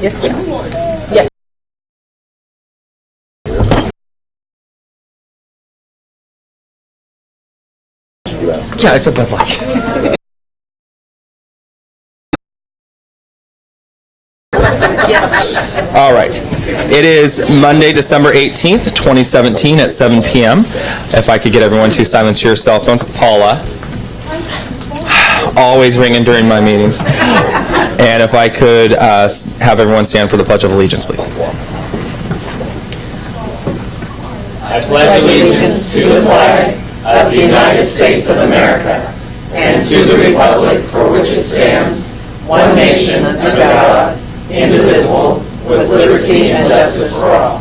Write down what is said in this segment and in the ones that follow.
Yes, ma'am. Yes. Yeah, it's a Bud Light. Yes. All right. It is Monday, December 18th, 2017 at 7 p.m. If I could get everyone to silence your cell phones. Paula, always ringing during my meetings. And if I could have everyone stand for the Pledge of Allegiance, please. I pledge allegiance to the flag of the United States of America and to the republic for which it stands, one nation under God, indivisible, with liberty and justice for all.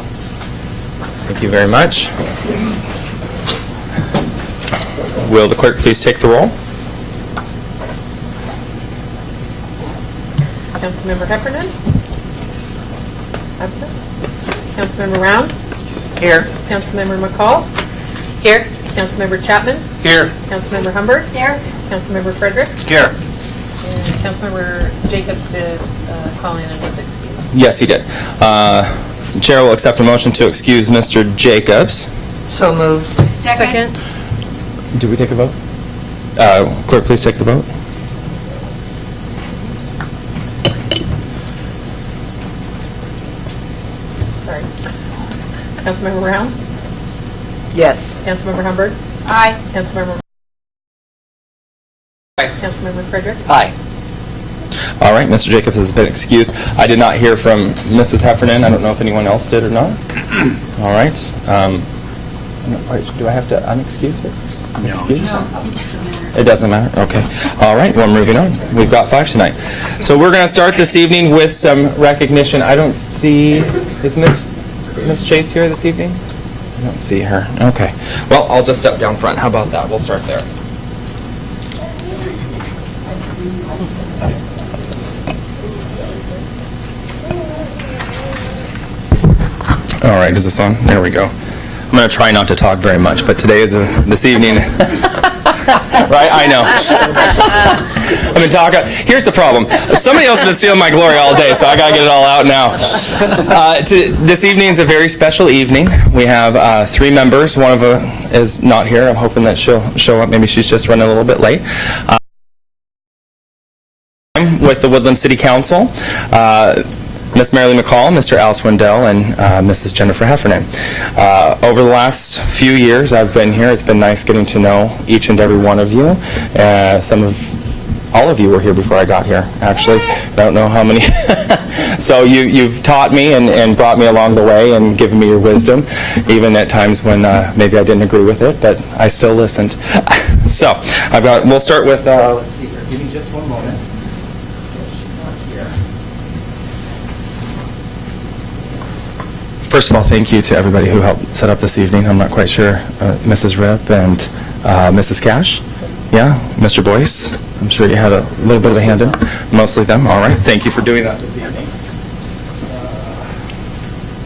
Thank you very much. Will the clerk please take the roll? Councilmember Heffernan? Absent. Councilmember Rounds? Here. Councilmember McCall? Here. Councilmember Chapman? Here. Councilmember Humbert? Here. Councilmember Frederick? Here. And Councilmember Jacobs did call in and was excused. Yes, he did. Chair will accept a motion to excuse Mr. Jacobs. So moved. Second. Do we take a vote? Clerk, please take the vote. Sorry. Councilmember Rounds? Yes. Councilmember Humbert? Aye. Councilmember... Aye. Councilmember Frederick? Aye. All right, Mr. Jacobs has been excused. I did not hear from Mrs. Heffernan. I don't know if anyone else did or not. All right. Do I have to unexcuse her? Excuse? It doesn't matter? Okay. All right, well, moving on. We've got 5 tonight. So we're going to start this evening with some recognition. I don't see... Is Miss Chase here this evening? I don't see her. Okay. Well, I'll just step down front. How about that? We'll start there. All right, is this on? There we go. I'm going to try not to talk very much, but today is this evening. Right? I know. I've been talking. Here's the problem. Somebody else has been stealing my glory all day, so I got to get it all out now. This evening is a very special evening. We have 3 members. One of them is not here. I'm hoping that she'll show up. Maybe she's just running a little bit late. With the Woodland City Council. Miss Marilee McCall, Mr. Al Swindell, and Mrs. Jennifer Heffernan. Over the last few years I've been here, it's been nice getting to know each and every one of you. All of you were here before I got here, actually. I don't know how many. So you've taught me and brought me along the way and given me your wisdom, even at times when maybe I didn't agree with it, but I still listened. So we'll start with, let's see here, give me just one moment. First of all, thank you to everybody who helped set up this evening. I'm not quite sure. Mrs. Rip and Mrs. Cash. Yeah, Mr. Boyce. I'm sure you had a little bit of a hand in. Mostly them. All right. Thank you for doing that this evening.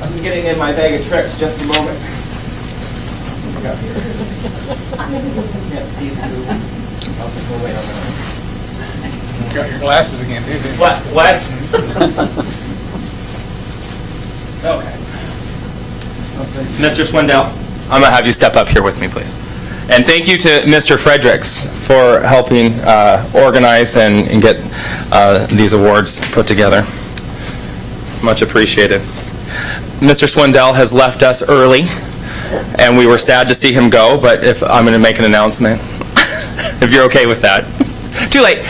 I'm getting in my bag of tricks just a moment. What we got here? Can't see through. Oh, wait a minute. You got your glasses again, didn't you? What? Okay. Mr. Swindell, I'm going to have you step up here with me, please. And thank you to Mr. Fredericks for helping organize and get these awards put together. Much appreciated. Mr. Swindell has left us early, and we were sad to see him go, but if I'm going to make an announcement, if you're okay with that. Too late.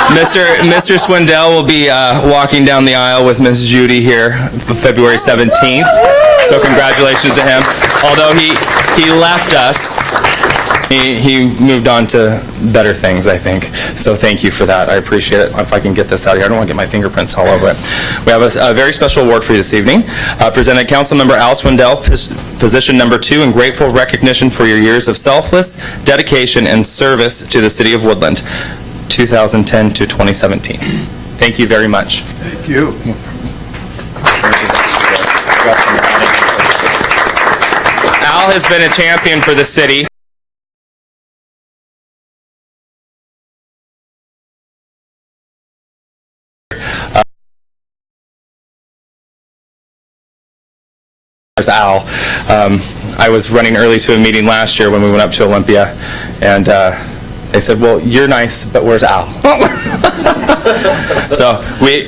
Mr. Swindell will be walking down the aisle with Miss Judy here February 17th. So congratulations to him. Although he left us, he moved on to better things, I think. So thank you for that. I appreciate it. If I can get this out of here, I don't want to get my fingerprints all over it. We have a very special award for you this evening. Presented Councilmember Al Swindell, position number 2, in grateful recognition for your years of selfless dedication and service to the City of Woodland, 2010 to 2017. Thank you very much. Thank you. Al has been a champion for the city. There's Al. I was running early to a meeting last year when we went up to Olympia, and they said, well, you're nice, but where's Al? So we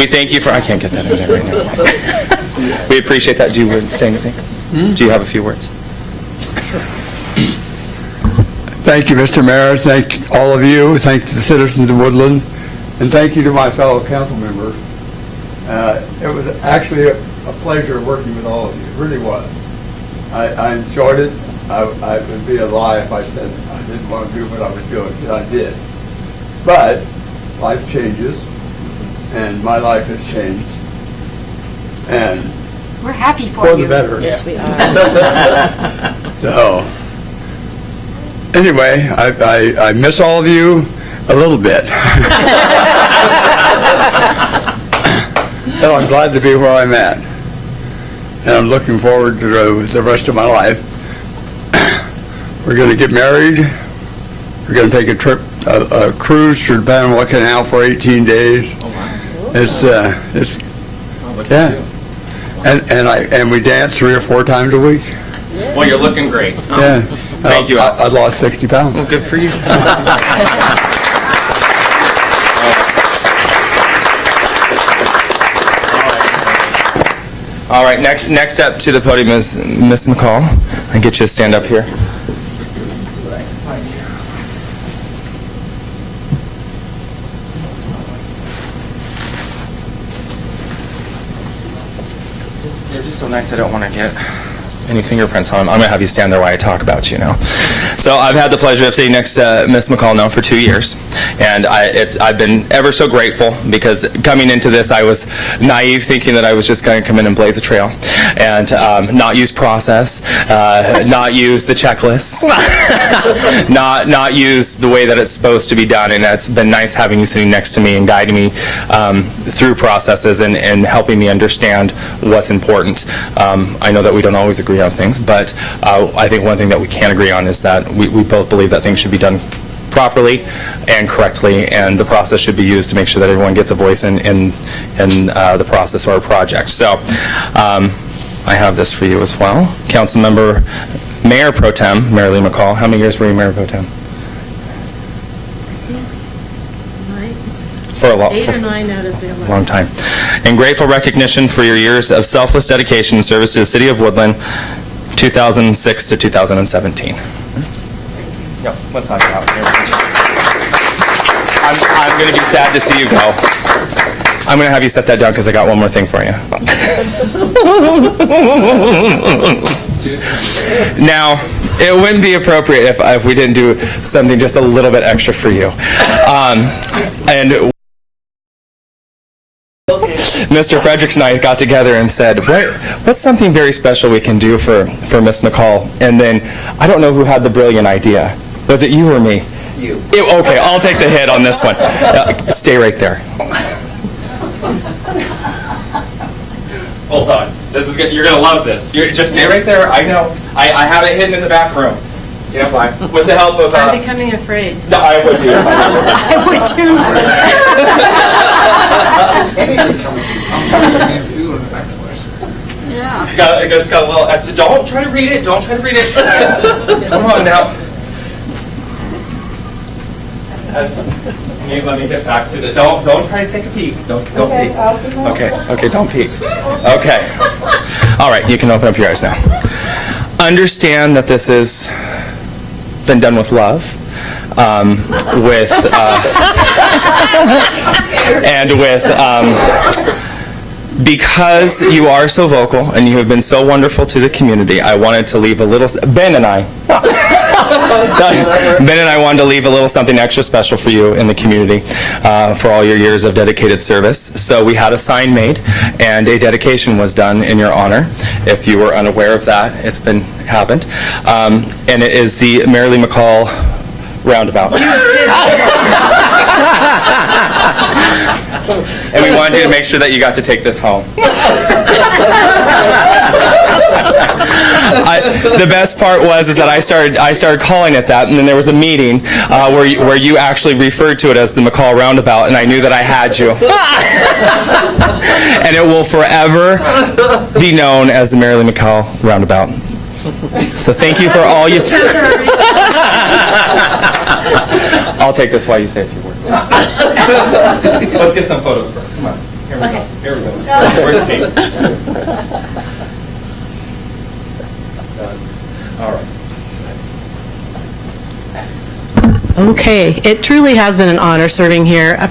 thank you for, I can't get that in there right now. We appreciate that. Do you want to say anything? Do you have a few words? Thank you, Mr. Mayor. Thank all of you. Thank the citizens of Woodland. And thank you to my fellow council members. It was actually a pleasure working with all of you. It really was. I enjoyed it. I would be a lie if I said I didn't want to do what I was doing, because I did. But life changes, and my life has changed. And We're happy for for you. the better. Yes, we are. So, anyway, I miss all of you a little bit. And I'm glad to be where I'm at. And I'm looking forward to the rest of my life. We're going to get married. We're going to take a trip, a cruise through the Panama Canal for 18 days. It's yeah. And we dance 3 or 4 times a week. Well, you're looking great. Yeah. Thank you, Al. I lost 60 pounds. Well, good for you. All right, next up to the podium is Miss McCall. I get you to stand up here. They're just so nice, I don't want to get any fingerprints on them. I'm going to have you stand there while I talk about you now. So I've had the pleasure of sitting next to Miss McCall now for 2 years, and I've been ever so grateful, because coming into this I was naive, thinking that I was just going to come in and blaze a trail and not use process, not use the checklist, not use the way that it's supposed to be done. And it's been nice having you sitting next to me and guiding me through processes and helping me understand what's important. I know that we don't always agree on things, but I think one thing that we can agree on is that we both believe that things should be done properly and correctly, and the process should be used to make sure that everyone gets a voice in the process or a project. So I have this for you as well. Councilmember Mayor Pro Tem, Marilee McCall. How many years were you Mayor Pro Tem? For a long, 8 or 9 out of the 11. long time. In grateful recognition for your years of selfless dedication and service to the City of Woodland, 2006 to 2017. Yep, let's hug it out here. I'm going to be sad to see you go. I'm going to have you set that down because I got one more thing for you. Now, it wouldn't be appropriate if we didn't do something just a little bit extra for you. And Mr. Fredericks and I got together and said, what's something very special we can do for Miss McCall? And then, I don't know who had the brilliant idea. Was it you or me? You. Okay, I'll take the hit on this one. Stay right there. Hold on. This is good. You're going to love this. Just stay right there. I know. I have it hidden in the back room. Stand by. With the help of... I'm becoming afraid. No, I would do. I would too. I just got a little... Don't try to read it. Don't try to read it. Come on now. Let me get back to the... Don't try to take a peek. Don't peek. Okay, don't peek. Okay. All right, you can open up your eyes now. Understand that this has been done with love, because you are so vocal and you have been so wonderful to the community, I wanted to leave a little... Ben and I wanted to leave a little something extra special for you in the community for all your years of dedicated service. So we had a sign made and a dedication was done in your honor. If you were unaware of that, it's happened. And it is the Marilee McCall roundabout. And we wanted you to make sure that you got to take this home. The best part was that I started calling it that, and then there was a meeting where you actually referred to it as the McCall Roundabout, and I knew that I had you. And it will forever be known as the Mary Lee McCall Roundabout. So thank you for all you... I'll take this while you say a few words. Let's get some photos first. Come on. Here we go. Here we go. Where's Kate? All right. Okay, it truly has been an honor serving here. The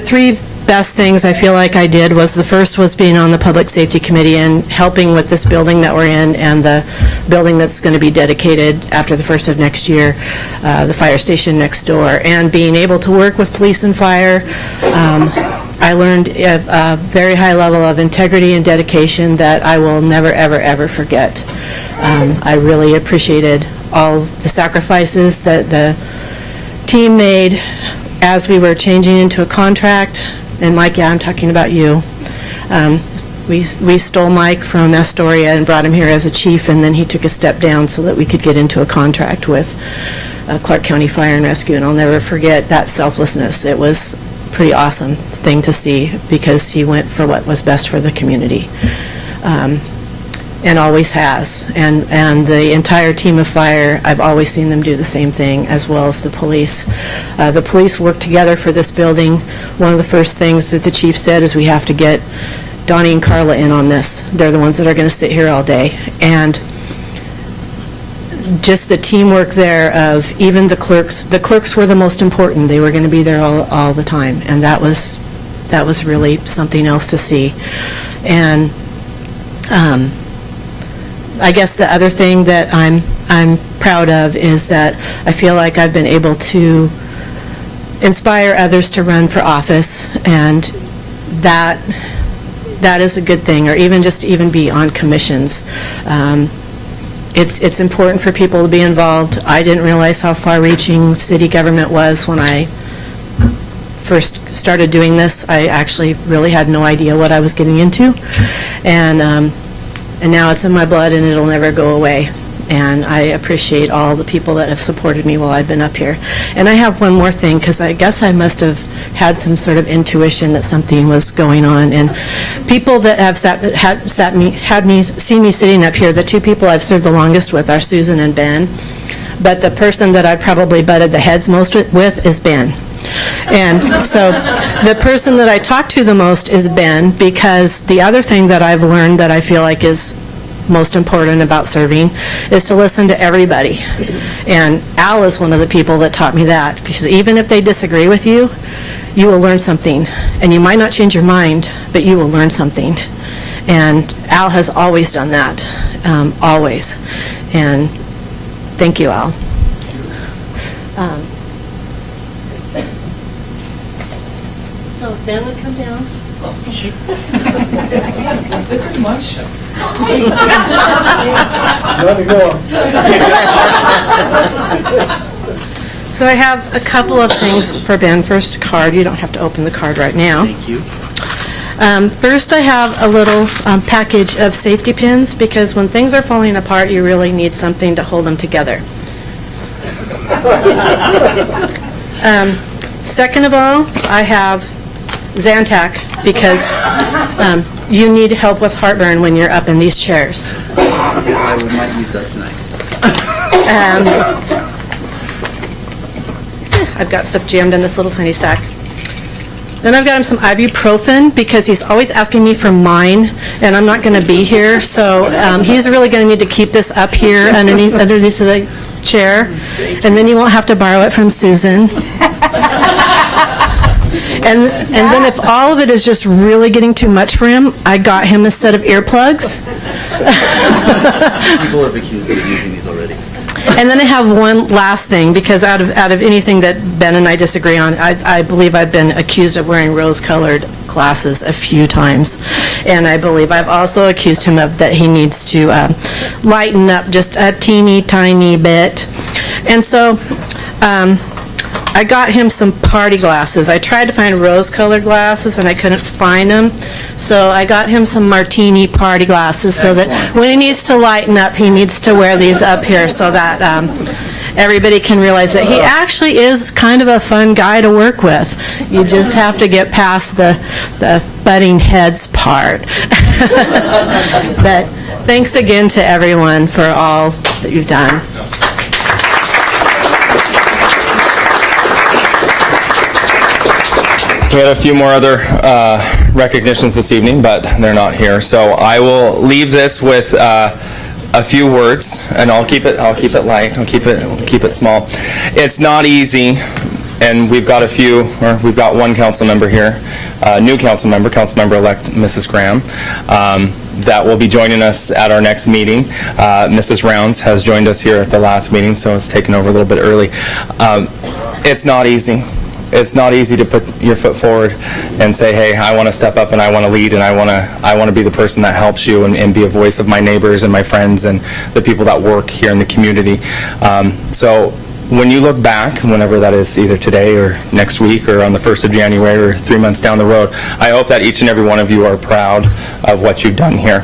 three best things I feel like I did was, the first was being on the Public Safety Committee and helping with this building that we're in and the building that's going to be dedicated after the first of next year, the fire station next door, and being able to work with police and fire. I learned a very high level of integrity and dedication that I will never, ever, ever forget. I really appreciated all the sacrifices that the team made as we were changing into a contract. And Mike, yeah, I'm talking about you. We stole Mike from Astoria and brought him here as a chief, and then he took a step down so that we could get into a contract with Clark County Fire and Rescue, and I'll never forget that selflessness. It was a pretty awesome thing to see, because he went for what was best for the community. And always has. And the entire team of fire, I've always seen them do the same thing, as well as the police. The police work together for this building. One of the first things that the chief said is, we have to get Donnie and Carla in on this. They're the ones that are going to sit here all day. And just the teamwork there of even the clerks were the most important. They were going to be there all the time. And that was really something else to see. And I guess the other thing that I'm proud of is that I feel like I've been able to inspire others to run for office, and that is a good thing, or even just even be on commissions. It's important for people to be involved. I didn't realize how far-reaching city government was when I first started doing this. I actually really had no idea what I was getting into, and now it's in my blood, and it'll never go away. And I appreciate all the people that have supported me while I've been up here. And I have one more thing, because I guess I must have had some sort of intuition that something was going on. And people that have seen me sitting up here, the two people I've served the longest with are Susan and Ben. But the person that I probably butted the heads most with is Ben. And so the person that I talk to the most is Ben, because the other thing that I've learned that I feel like is most important about serving is to listen to everybody. And Al is one of the people that taught me that, because even if they disagree with you, you will learn something. And you might not change your mind, but you will learn something. And Al has always done that, always. And thank you, Al. So Ben would come down. This is my show. So I have a couple of things for Ben. First, a card. You don't have to open the card right now. Thank you. First, I have a little package of safety pins, because when things are falling apart, you really need something to hold them together. Second of all, I have Zantac, because you need help with heartburn when you're up in these chairs. I might use that tonight. I've got stuff jammed in this little tiny sack. Then I've got him some ibuprofen, because he's always asking me for mine, and I'm not going to be here, so he's really going to need to keep this up here underneath the chair, and then you won't have to borrow it from Susan. And then if all of it is just really getting too much for him, I got him a set of earplugs. People have accused me of using these already. And then I have one last thing, because out of anything that Ben and I disagree on, I believe I've been accused of wearing rose-colored glasses a few times. And I believe I've also accused him of that he needs to lighten up just a teeny tiny bit. And so I got him some party glasses. I tried to find rose-colored glasses, and I couldn't find them. So I got him some martini party glasses, so that when he needs to lighten up, he needs to wear these up here so that everybody can realize that he actually is kind of a fun guy to work with. You just have to get past the butting heads part. But thanks again to everyone for all that you've done. We had a few more other recognitions this evening, but they're not here. So I will leave this with a few words, and I'll keep it light. I'll keep it small. It's not easy, and we've got one council member here, new council member-elect Mrs. Graham, that will be joining us at our next meeting. Mrs. Rounds has joined us here at the last meeting, so it's taken over a little bit early. It's not easy. It's not easy to put your foot forward and say, hey, I want to step up and I want to lead and I want to be the person that helps you and be a voice of my neighbors and my friends and the people that work here in the community. So when you look back, whenever that is, either today or next week or on the 1st of January or 3 months down the road, I hope that each and every one of you are proud of what you've done here.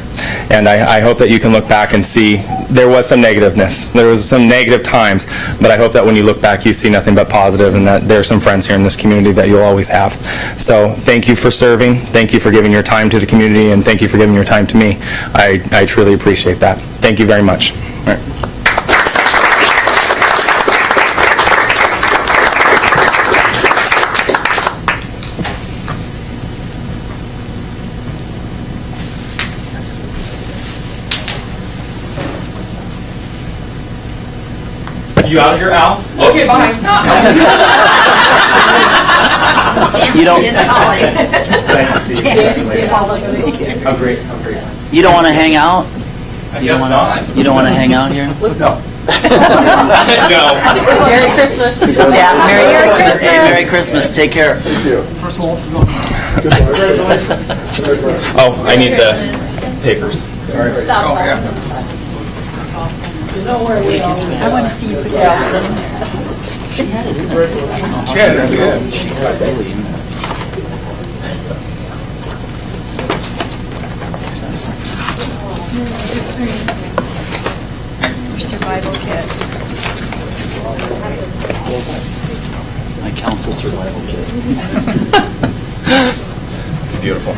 And I hope that you can look back and see there was some negativeness. There was some negative times, but I hope that when you look back, you see nothing but positive and that there are some friends here in this community that you'll always have. So thank you for serving. Thank you for giving your time to the community, and thank you for giving your time to me. I truly appreciate that. Thank you very much. All right. You out of here, Al? Okay, bye. You don't, I'm great. you don't want to hang out? I guess not. You don't want to hang out here? No. Merry Christmas. Yeah, Merry Christmas. Hey, Merry Christmas. Take care. Oh, I need the papers. I want to see you put that in there. She had it in there. She had it in. She had it really in there. Your survival kit. My council survival kit. It's beautiful.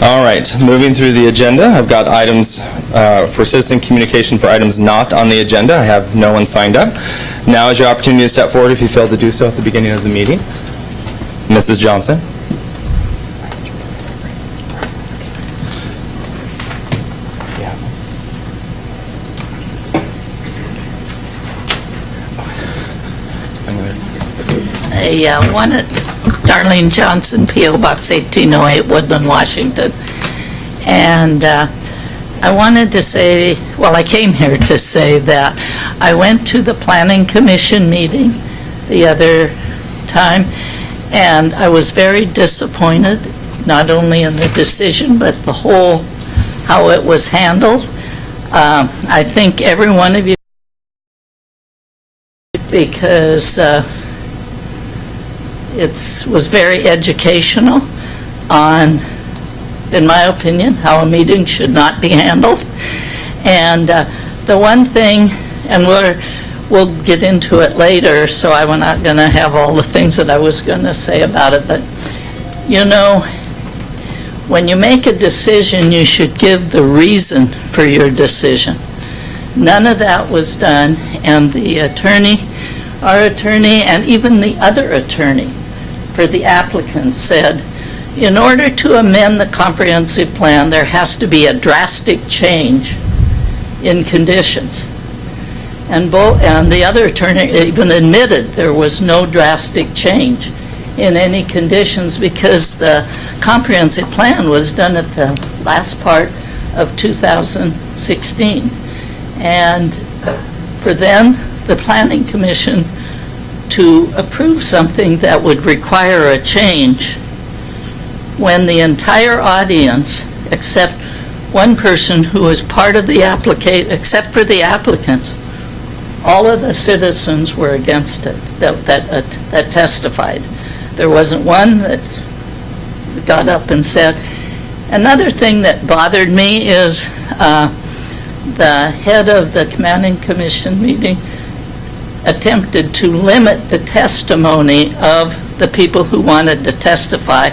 All right, moving through the agenda, I've got items for citizen communication for items not on the agenda. I have no one signed up. Now is your opportunity to step forward if you failed to do so at the beginning of the meeting. Mrs. Johnson. I wanted Darlene Johnson, P.O. Box 1808, Woodland, Washington. And I wanted to say, well, I came here to say that I went to the Planning Commission meeting the other time, and I was very disappointed, not only in the decision, but the whole, how it was handled. I think every one of you, because it was very educational on, in my opinion, how a meeting should not be handled. And the one thing, and we'll get into it later, so I'm not going to have all the things that I was going to say about it, but you know, when you make a decision, you should give the reason for your decision. None of that was done, and the attorney, our attorney, and even the other attorney for the applicant said, in order to amend the comprehensive plan, there has to be a drastic change in conditions. And the other attorney even admitted there was no drastic change in any conditions because the comprehensive plan was done at the last part of 2016. And for them, the Planning Commission, to approve something that would require a change when the entire audience, except one person who was part of the except for the applicant, all of the citizens were against it that testified. There wasn't one that got up and said. Another thing that bothered me is the head of the Commanding Commission meeting attempted to limit the testimony of the people who wanted to testify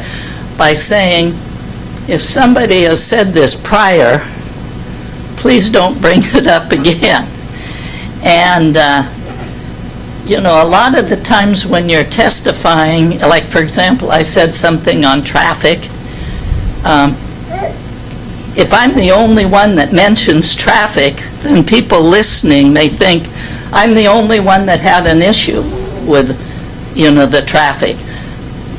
by saying, if somebody has said this prior, please don't bring it up again. And, you know, a lot of the times when you're testifying, like, for example, I said something on traffic. If I'm the only one that mentions traffic, then people listening may think I'm the only one that had an issue with, you know, the traffic.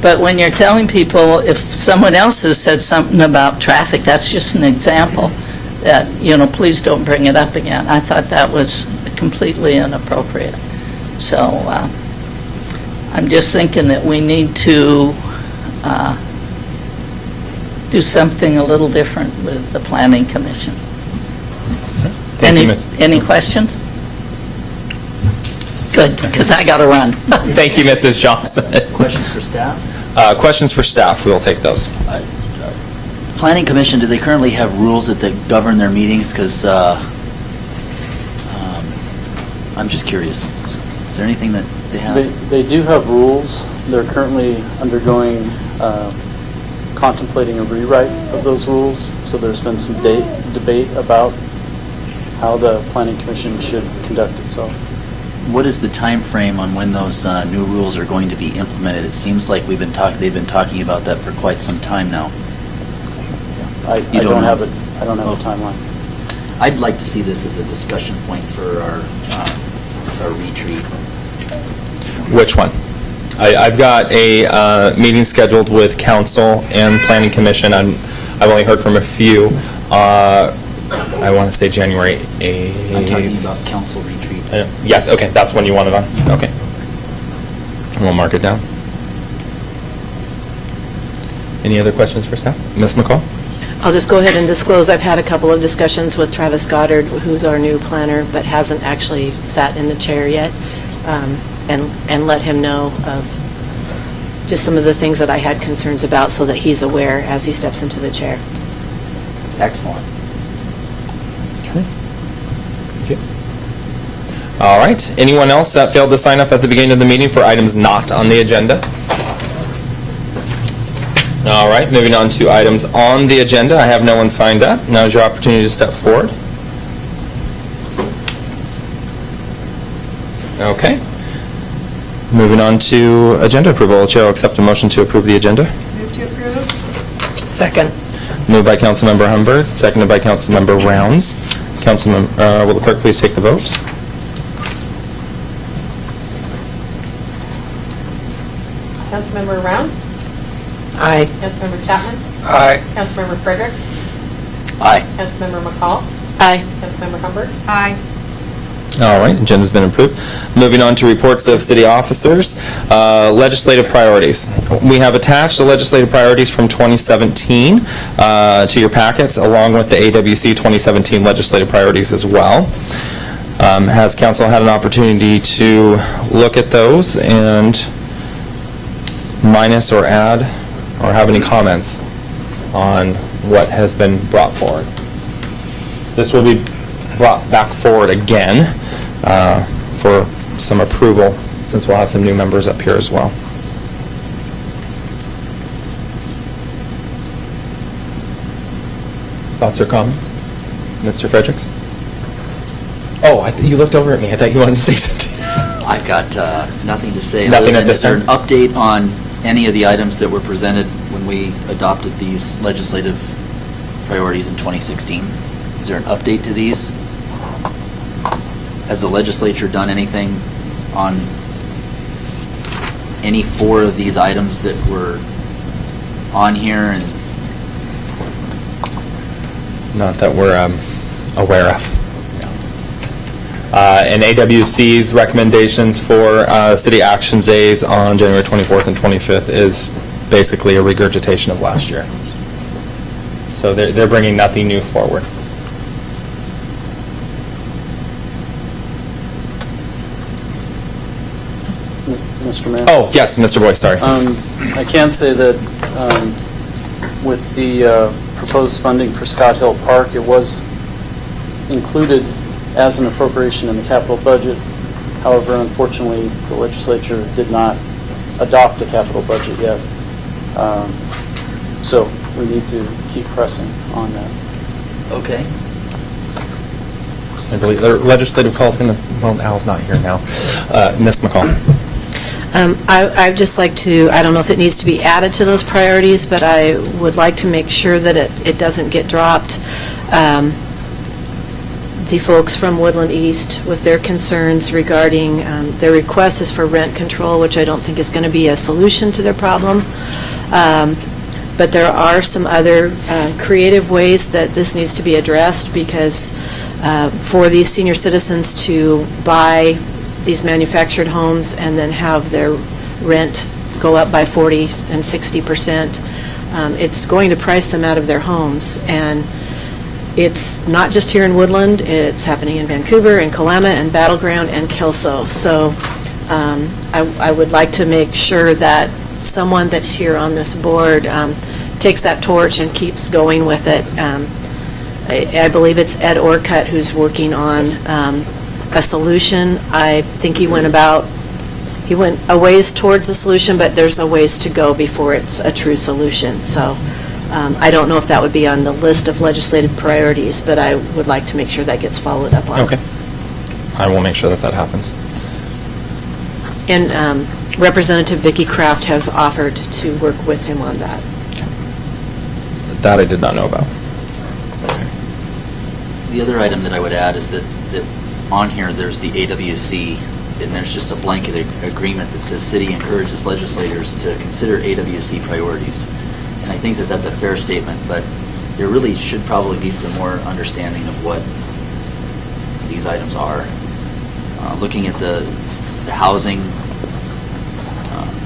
But when you're telling people, if someone else has said something about traffic, that's just an example that, you know, please don't bring it up again. I thought that was completely inappropriate. So I'm just thinking that we need to do something a little different with the Planning Commission. Thank you, Ms. Any questions? Good, because I got to run. Thank you, Mrs. Johnson. Questions for staff? Questions for staff, we will take those. Planning Commission, do they currently have rules that govern their meetings? Because I'm just curious. Is there anything that they have? They do have rules. They're currently undergoing, contemplating a rewrite of those rules. So there's been some debate about how the Planning Commission should conduct itself. What is the time frame on when those new rules are going to be implemented? It seems like they've been talking about that for quite some time now. I don't have a timeline. I'd like to see this as a discussion point for our retreat. Which one? I've got a meeting scheduled with council and planning commission. I've only heard from a few. I want to say January 8th. I'm talking about council retreat. Yes, okay, that's when you want it on? Okay. We'll mark it down. Any other questions for staff? Ms. McCall? I'll just go ahead and disclose, I've had a couple of discussions with Travis Goddard, who's our new planner, but hasn't actually sat in the chair yet, and let him know of just some of the things that I had concerns about so that he's aware as he steps into the chair. Excellent. All right. Anyone else that failed to sign up at the beginning of the meeting for items not on the agenda? All right. Moving on to items on the agenda. I have no one signed up. Now is your opportunity to step forward. Okay. Moving on to agenda approval. Chair will accept a motion to approve the agenda. Move to approve? Second. Moved by Councilmember Humbert, seconded by Councilmember Rounds. Councilmember, will the clerk please take the vote? Councilmember Rounds? Aye. Councilmember Chapman? Aye. Councilmember Frederick? Aye. Councilmember McCall? Aye. Councilmember Humbert? Aye. All right, agenda's been approved. Moving on to reports of city officers. Legislative priorities. We have attached the legislative priorities from 2017 to your packets, along with the AWC 2017 legislative priorities as well. Has council had an opportunity to look at those and minus or add or have any comments on what has been brought forward? This will be brought back forward again for some approval, since we'll have some new members up here as well. Thoughts or comments? Mr. Fredericks? Oh, you looked over at me. I thought you wanted to say something. I've got nothing to say. Nothing other at than, this is there time? an update on any of the items that were presented when we adopted these legislative priorities in 2016? Is there an update to these? Has the legislature done anything on any 4 of these items that were on here? And Not that we're aware of. And AWC's recommendations for city action days on January 24th and 25th is basically a regurgitation of last year. So they're bringing nothing new forward. Mr. Mayor? Oh, yes, Mr. Boyce, sorry. I can say that with the proposed funding for Scott Hill Park, it was included as an appropriation in the capital budget. However, unfortunately, the legislature did not adopt the capital budget yet. So we need to keep pressing on that. Okay. I believe the legislative call is going to, well, Al's not here now. Ms. McCall. I'd just like to, I don't know if it needs to be added to those priorities, but I would like to make sure that it doesn't get dropped. The folks from Woodland East with their concerns regarding, their request is for rent control, which I don't think is going to be a solution to their problem. But there are some other creative ways that this needs to be addressed, because for these senior citizens to buy these manufactured homes and then have their rent go up by 40 and 60%, it's going to price them out of their homes. And it's not just here in Woodland, it's happening in Vancouver and Kalama and Battleground and Kelso. So I would like to make sure that someone that's here on this board takes that torch and keeps going with it. I believe it's Ed Orcutt who's working on a solution. I think he went a ways towards the solution, but there's a ways to go before it's a true solution. So I don't know if that would be on the list of legislative priorities, but I would like to make sure that gets followed up on. Okay. I will make sure that that happens. And Representative Vicki Kraft has offered to work with him on that. That I did not know about. The other item that I would add is that on here, there's the AWC, and there's just a blanket agreement that says city encourages legislators to consider AWC priorities. And I think that that's a fair statement, but there really should probably be some more understanding of what these items are. Looking at the housing,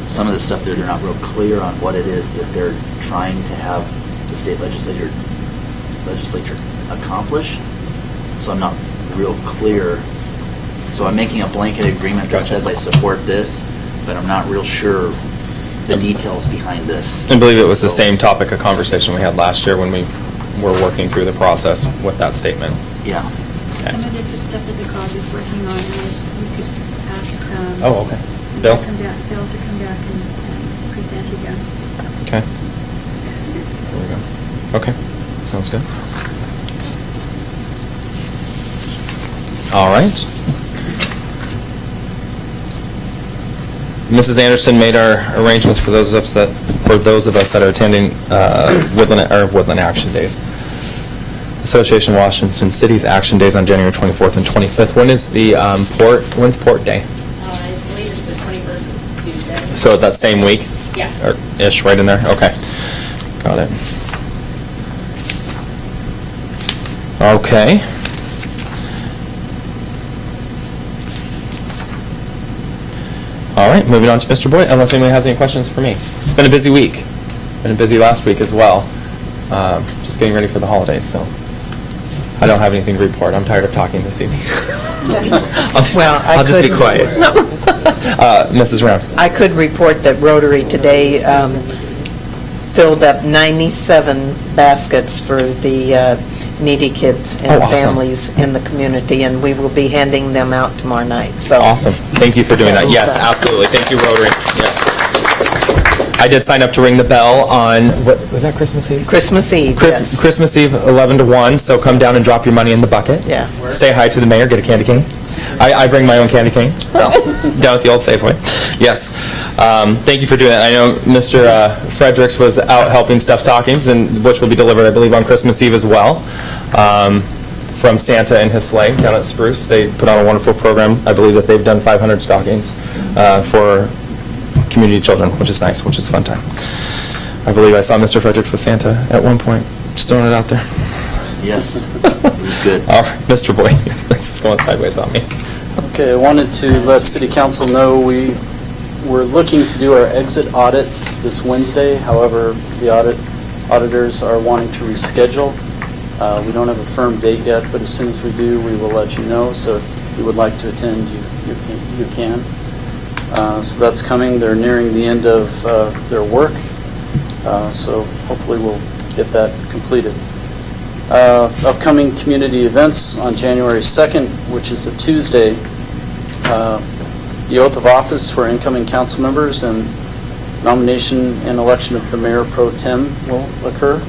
some of the stuff there, they're not real clear on what it is that they're trying to have the state legislature accomplish. So I'm not real clear. So I'm making a blanket agreement that says I support this, but I'm not real sure the details behind this. I believe it was the same topic of conversation we had last year when we were working through the process with that statement. Yeah. Some of this is stuff that the cause is working on, and we could ask Oh, okay. Bill? Bill to come back and present again. Okay. There we go. Okay. Sounds good. All right. Mrs. Anderson made our arrangements for those of us that are attending Woodland Action Days. Association of Washington City's Action Days on January 24th and 25th. When is the when's Port Day? I believe it's the 21st of Tuesday. So that same week? Yeah. Or ish, right in there? Okay. Got it. Okay. All right, moving on to Mr. Boyd, unless anyone has any questions for me. It's been a busy week. Been busy last week as well. Just getting ready for the holidays, so I don't have anything to report. I'm tired of talking this evening. Well, I'll just be quiet. Mrs. Rams. I could report that Rotary today filled up 97 baskets for the needy kids and awesome. families in the community, and we will be handing them out tomorrow night. So Awesome. Thank you for doing that. Yes, absolutely. Thank you, Rotary. Yes. I did sign up to ring the bell on, what was that, Christmas Eve? Christmas Eve, yes. Christmas Eve, 11 to 1, so come down and drop your money in the bucket. Yeah. Say hi to the mayor, get a candy cane. I bring my own candy cane, down at the old Safeway. Yes. Thank you for doing that. I know Mr. Fredericks was out helping stuff stockings, and which will be delivered, I believe, on Christmas Eve as well, from Santa and his sleigh down at Spruce. They put on a wonderful program. I believe that they've done 500 stockings for community children, which is nice, which is a fun time. I believe I saw Mr. Fredericks with Santa at one point. Just throwing it out there. Yes, it was good. All right, Mr. Boyd, this is going sideways on me. Okay, I wanted to let City Council know we were looking to do our exit audit this Wednesday. However, the auditors are wanting to reschedule. We don't have a firm date yet, but as soon as we do, we will let you know. So if you would like to attend, you can. So that's coming. They're nearing the end of their work, so hopefully we'll get that completed. Upcoming community events on January 2nd, which is a Tuesday. The oath of office for incoming council members and nomination and election of the mayor pro tem will occur.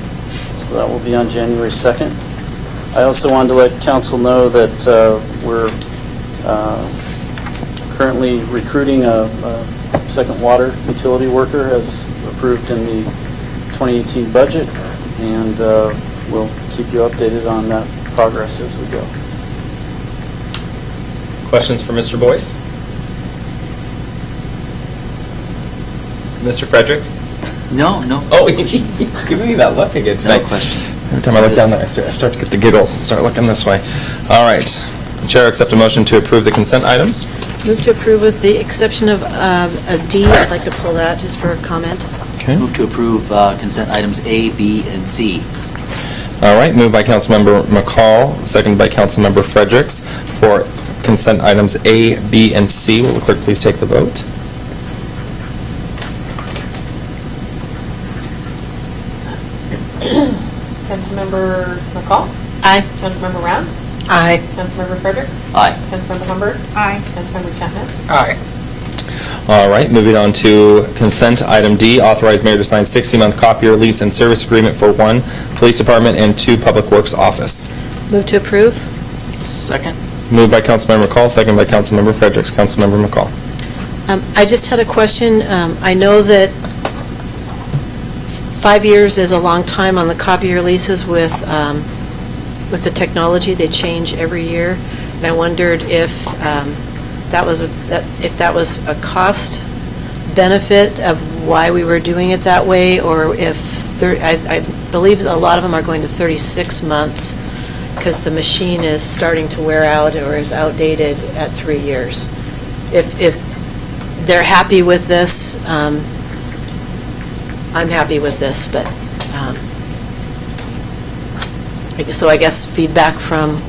So that will be on January 2nd. I also wanted to let council know that we're currently recruiting a second water utility worker as approved in the 2018 budget, and we'll keep you updated on that progress as we go. Questions for Mr. Boyce? Mr. Fredericks? No. Oh, giving me that look again tonight. No question. Every time I look down there, I start to get the giggles and start looking this way. All right. Chair, accept a motion to approve the consent items. Move to approve with the exception of a D. I'd like to pull that just for comment. Okay. Move to approve consent items A, B, and C. All right. Moved by Councilmember McCall, seconded by Councilmember Fredericks for consent items A, B, and C. Will the clerk please take the vote? Councilmember McCall? Aye. Councilmember Rounds? Aye. Councilmember Fredericks? Aye. Councilmember Humbert? Aye. Councilmember Chapman? Aye. All right, moving on to consent item D, authorize mayor to sign 60-month copier lease and service agreement for 1 police department and 2 public works office. Move to approve. Second. Moved by Councilmember McCall, second by Councilmember Fredericks. Councilmember McCall. I just had a question. I know that 5 years is a long time on the copier leases with the technology. They change every year. And I wondered if that was a cost benefit of why we were doing it that way, or if I believe a lot of them are going to 36 months because the machine is starting to wear out or is outdated at 3 years. If they're happy with this, I'm happy with this, but, so I guess feedback from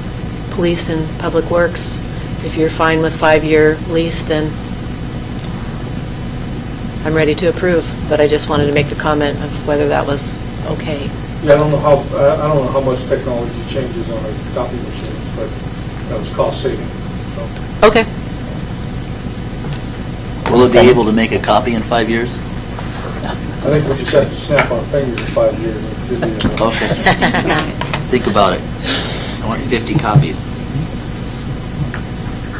police and public works, if you're fine with 5-year lease, then I'm ready to approve, but I just wanted to make the comment of whether that was okay. Yeah, I don't know how much technology changes on a copy machines, but that was cost saving. So. Okay. Will it be able to make a copy in 5 years? I think we just have to snap our fingers in 5 years. It should be able to- Okay. Think about it. I want 50 copies.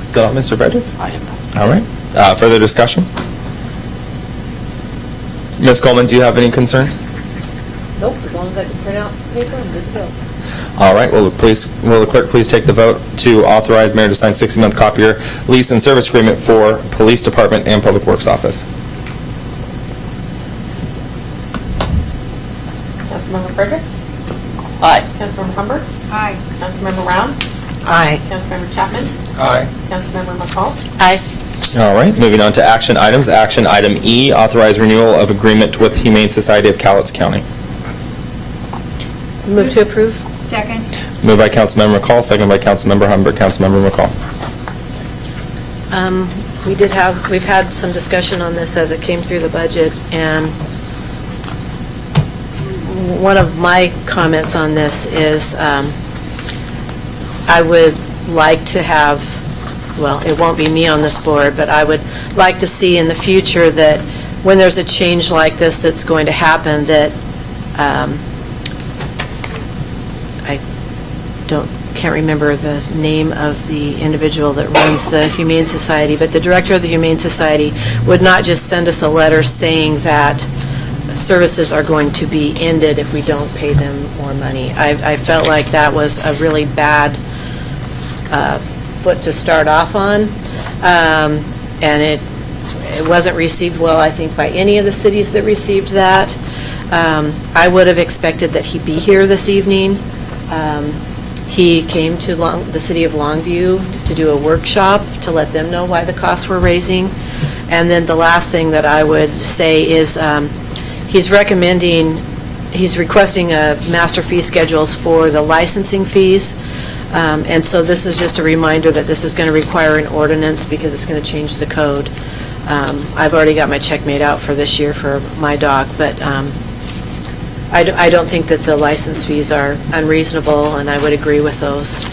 Is that all, Mr. Fredericks? I have none. All right. Further discussion? Ms. Coleman, do you have any concerns? Nope, as long as I can print out paper, I'm good to go. All right, will the clerk please take the vote to authorize mayor to sign 60-month copier lease and service agreement for police department and public works office? Councilmember Fredericks? Aye. Councilmember Humbert? Aye. Councilmember Rounds? Aye. Councilmember Chapman? Aye. Councilmember McCall? Aye. All right, moving on to action items. Action item E, authorize renewal of agreement with Humane Society of Cowlitz County. Move to approve. Second. Moved by Councilmember McCall, second by Councilmember Humbert. Councilmember McCall. We've had some discussion on this as it came through the budget, and one of my comments on this is I would like to have, well, it won't be me on this board, but I would like to see in the future that when there's a change like this that's going to happen, that can't remember the name of the individual that runs the Humane Society, but the director of the Humane Society would not just send us a letter saying that services are going to be ended if we don't pay them more money. I felt like that was a really bad foot to start off on, and it wasn't received well, I think, by any of the cities that received that. I would have expected that he be here this evening. He came to the city of Longview to do a workshop to let them know why the costs were raising. And then the last thing that I would say is he's requesting master fee schedules for the licensing fees. And so this is just a reminder that this is going to require an ordinance because it's going to change the code. I've already got my check made out for this year for my dog, but I don't think that the license fees are unreasonable, and I would agree with those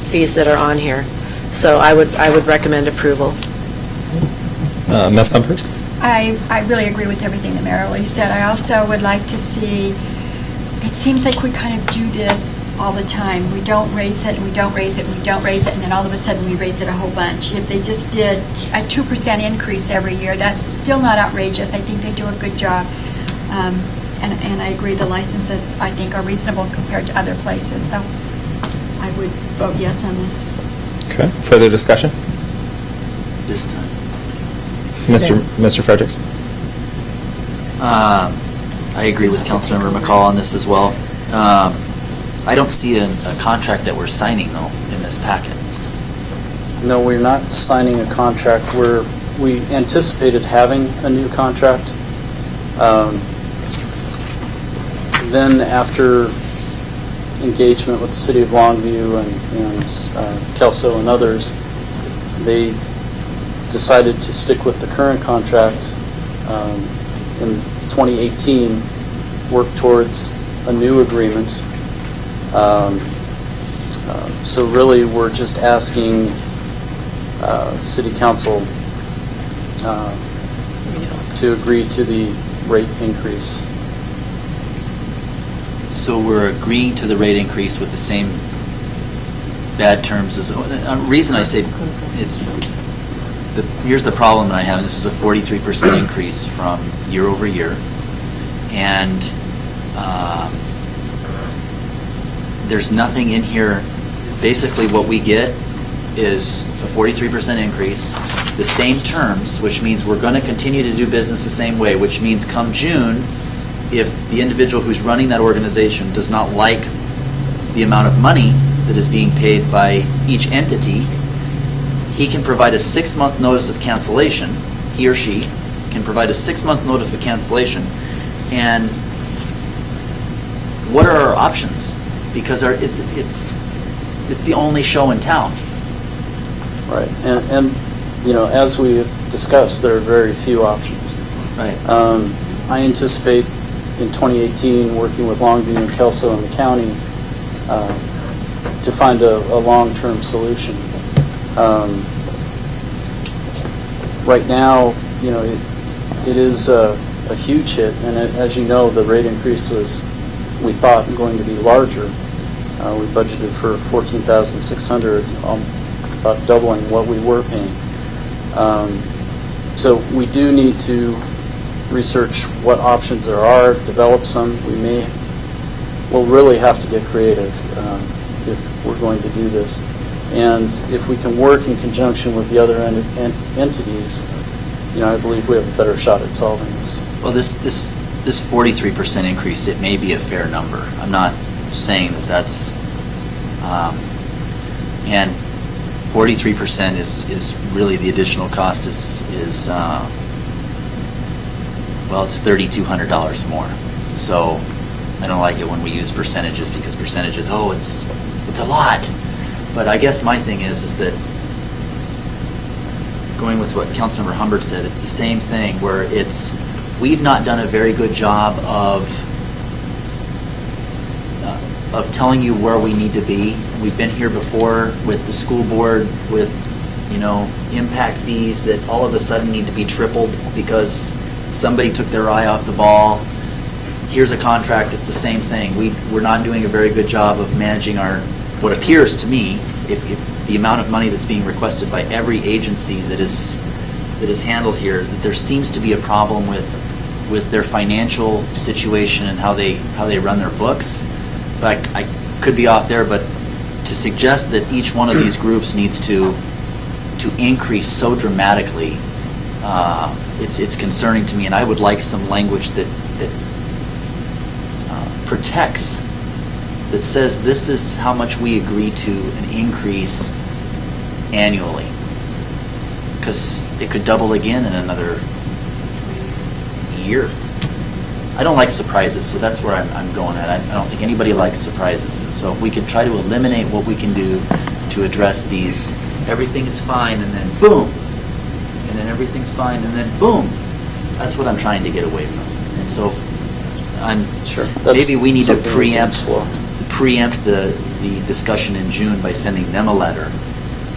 fees that are on here. So I would recommend approval. Ms. Humphrey? I really agree with everything that Mary Lee said. I also would like to see, it seems like we kind of do this all the time. We don't raise it, and we don't raise it, and we don't raise it, and then all of a sudden we raise it a whole bunch. If they just did a 2% increase every year, that's still not outrageous. I think they do a good job. And I agree, the licenses, I think, are reasonable compared to other places. So I would vote yes on this. Okay. Further discussion? This time. Mr. Fredericks? I agree with Councilmember McCall on this as well. I don't see a contract that we're signing, though, in this packet. No, we're not signing a contract. We anticipated having a new contract. Then after engagement with the City of Longview and Kelso and others, they decided to stick with the current contract in 2018, work towards a new agreement. So really, we're just asking City Council to agree to the rate increase. So we're agreeing to the rate increase with the same bad terms as, the reason I say it's, here's the problem that I have, and this is a 43% increase from year over year, and there's nothing in here. Basically what we get is a 43% increase, the same terms, which means we're going to continue to do business the same way, which means come June, if the individual who's running that organization does not like the amount of money that is being paid by each entity, he can provide a 6-month notice of cancellation. He or she can provide a 6-month notice of cancellation. And what are our options? Because it's the only show in town. Right, and you know, as we have discussed, there are very few options. Right. I anticipate in 2018 working with Longview and Kelso and the county to find a long-term solution. Right now, you know, it is a huge hit, and as you know, the rate increase was, we thought, going to be larger. We budgeted for $14,600, about doubling what we were paying. So we do need to research what options there are, develop some. We'll really have to get creative if we're going to do this. And if we can work in conjunction with the other entities, you know, I believe we have a better shot at solving this. Well, this 43% increase, it may be a fair number. I'm not saying that that's, and 43% is really the additional cost is well, it's $3,200 more. So I don't like it when we use percentages, because percentages, oh, it's a lot. But I guess my thing is that going with what Councilmember Humbert said, it's the same thing where we've not done a very good job of telling you where we need to be. We've been here before with the school board with, you know, impact fees that all of a sudden need to be tripled because somebody took their eye off the ball. Here's a contract, it's the same thing. We're not doing a very good job of managing what appears to me, if the amount of money that's being requested by every agency that is handled here, that there seems to be a problem with their financial situation and how they run their books. But I could be off there, but to suggest that each one of these groups needs to increase so dramatically, it's concerning to me, and I would like some language that protects, that says this is how much we agree to an increase annually, because it could double again in another year. I don't like surprises, so that's where I'm going at. I don't think anybody likes surprises, and so if we could try to eliminate what we can do to address these, everything is fine, and then boom, everything's fine, and then boom, that's what I'm trying to get away from. And so Sure. maybe we need to That's something we can explore. preempt the discussion in June by sending them a letter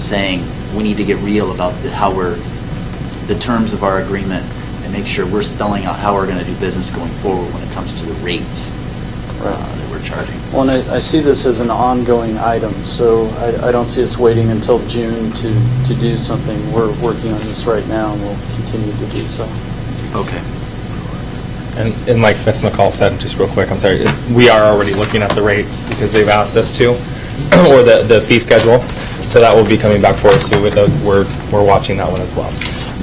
saying we need to get real about the terms of our agreement and make sure we're spelling out how we're going to do business going forward when it comes to the rates that we're charging. Well, and I see this as an ongoing item, so I don't see us waiting until June to do something. We're working on this right now, and we'll continue to do so. Okay. And like Ms. McCall said, just real quick, I'm sorry, we are already looking at the rates because they've asked us to, or the fee schedule. So that will be coming back forward too. We're watching that one as well.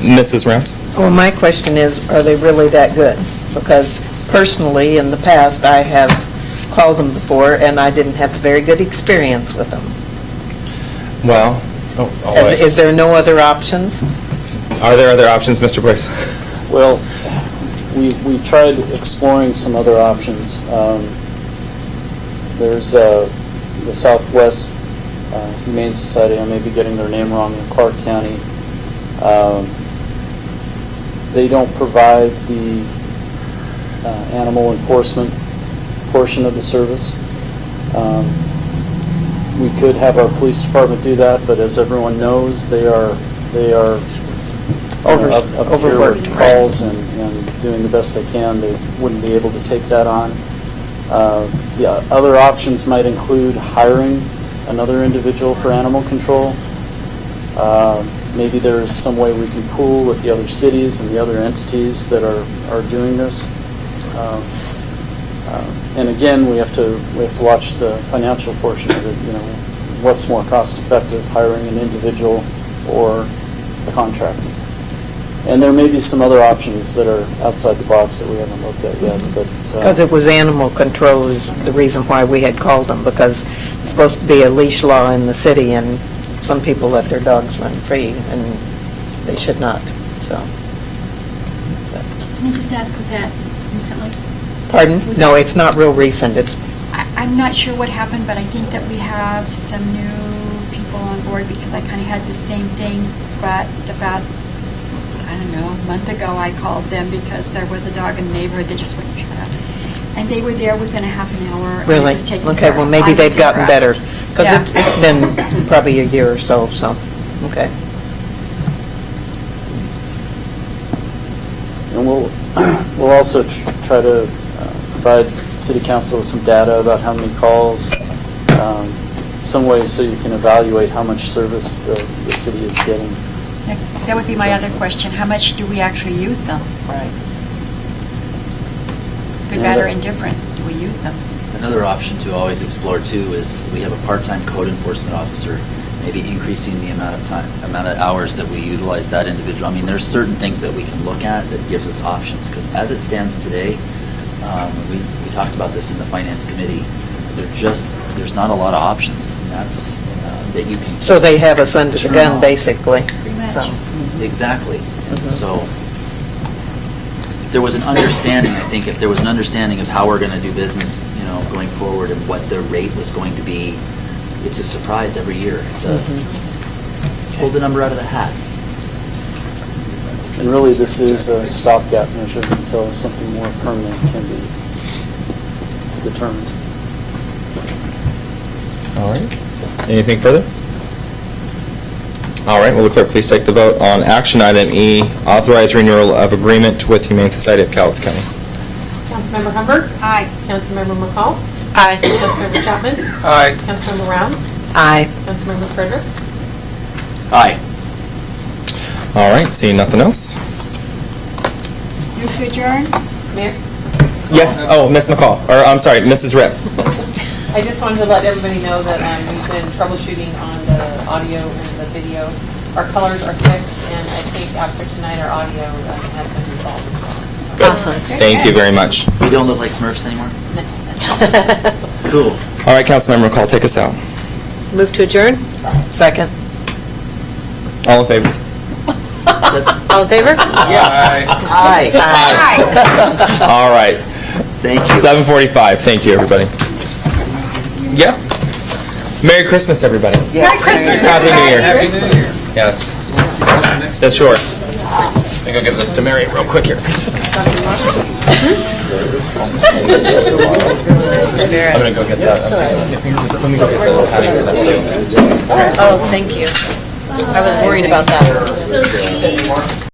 Mrs. Rams? Well, my question is, are they really that good? Because personally, in the past, I have called them before, and I didn't have a very good experience with them. Well, Is there no other options? Are there other options, Mr. Boyce? Well, we tried exploring some other options. There's the Southwest Humane Society, I may be getting their name wrong, in Clark County. They don't provide the animal enforcement portion of the service. We could have our police department do that, but as everyone knows, they are up here with calls and doing the best they can. They wouldn't be able to take that on. The other options might include hiring another individual for animal control. Maybe there's some way we can pool with the other cities and the other entities that are doing this. And again, we have to watch the financial portion of it. You know, what's more cost effective, hiring an individual or contracting? And there may be some other options that are outside the box that we haven't looked at yet. But Because it was animal control is the reason why we had called them, because it's supposed to be a leash law in the city, and some people let their dogs run free, and they should not, so. Can I just ask, was that recently? Pardon? No, it's not real recent. It's, I'm not sure what happened, but I think that we have some new people on board, because I kind of had the same thing, but about, I don't know, a month ago, I called them because there was a dog in the neighborhood that just wouldn't shut up. And they were there within a half an hour. And really? it was taken Okay, care of. well, maybe I they've was gotten better. impressed. Because Yeah. it's been probably a year or so, okay. And we'll also try to provide City Council with some data about how many calls, some way so you can evaluate how much service the city is getting. That would be my other question. How much do we actually use them? Right. Good, bad, or indifferent, do we use them? Another option to always explore too is we have a part-time code enforcement officer, maybe increasing the amount of hours that we utilize that individual. I mean, there's certain things that we can look at that gives us options, because as it stands today, we talked about this in the Finance Committee, there's not a lot of options, and that's, that you can. So they have us under the turn gun, off. basically. Pretty much. So, Exactly. And so, if there was an understanding, I think, if there was an understanding of how we're going to do business, you know, going forward and what the rate was going to be, it's a surprise every year. It's a, pull the number out of the hat. And really, this is a stopgap measure until something more permanent can be determined. All right. Anything further? All right, will the clerk please take the vote on action item E, authorize renewal of agreement with Humane Society of Cowlitz County. Councilmember Hubbard? Aye. Councilmember McCall? Aye. Councilmember Chapman? Aye. Councilmember Rounds? Aye. Councilmember Frederick? Aye. All right, seeing nothing else? Move to adjourn? Mayor? Yes, oh, Ms. McCall, or I'm sorry, Mrs. Ripp. I just wanted to let everybody know that we've been troubleshooting on the audio and the video. Our colors are fixed, and I think after tonight, our audio has been resolved as well. Awesome. Thank you very much. We don't look like Smurfs anymore? Cool. All right, Councilmember McCall, take us out. Move to adjourn? Second. All in favor? All in favor? Yes. Aye. All right, Thank you. 7:45, thank you, everybody. Yeah. Merry Christmas, everybody. Merry Christmas, Happy New Year. everybody. Yes. That's yours. Let me go give this to Mary real quick here. Thanks for that. I'm gonna go get that. Let me go get the padding for that too. Oh, thank you. I was worried about that.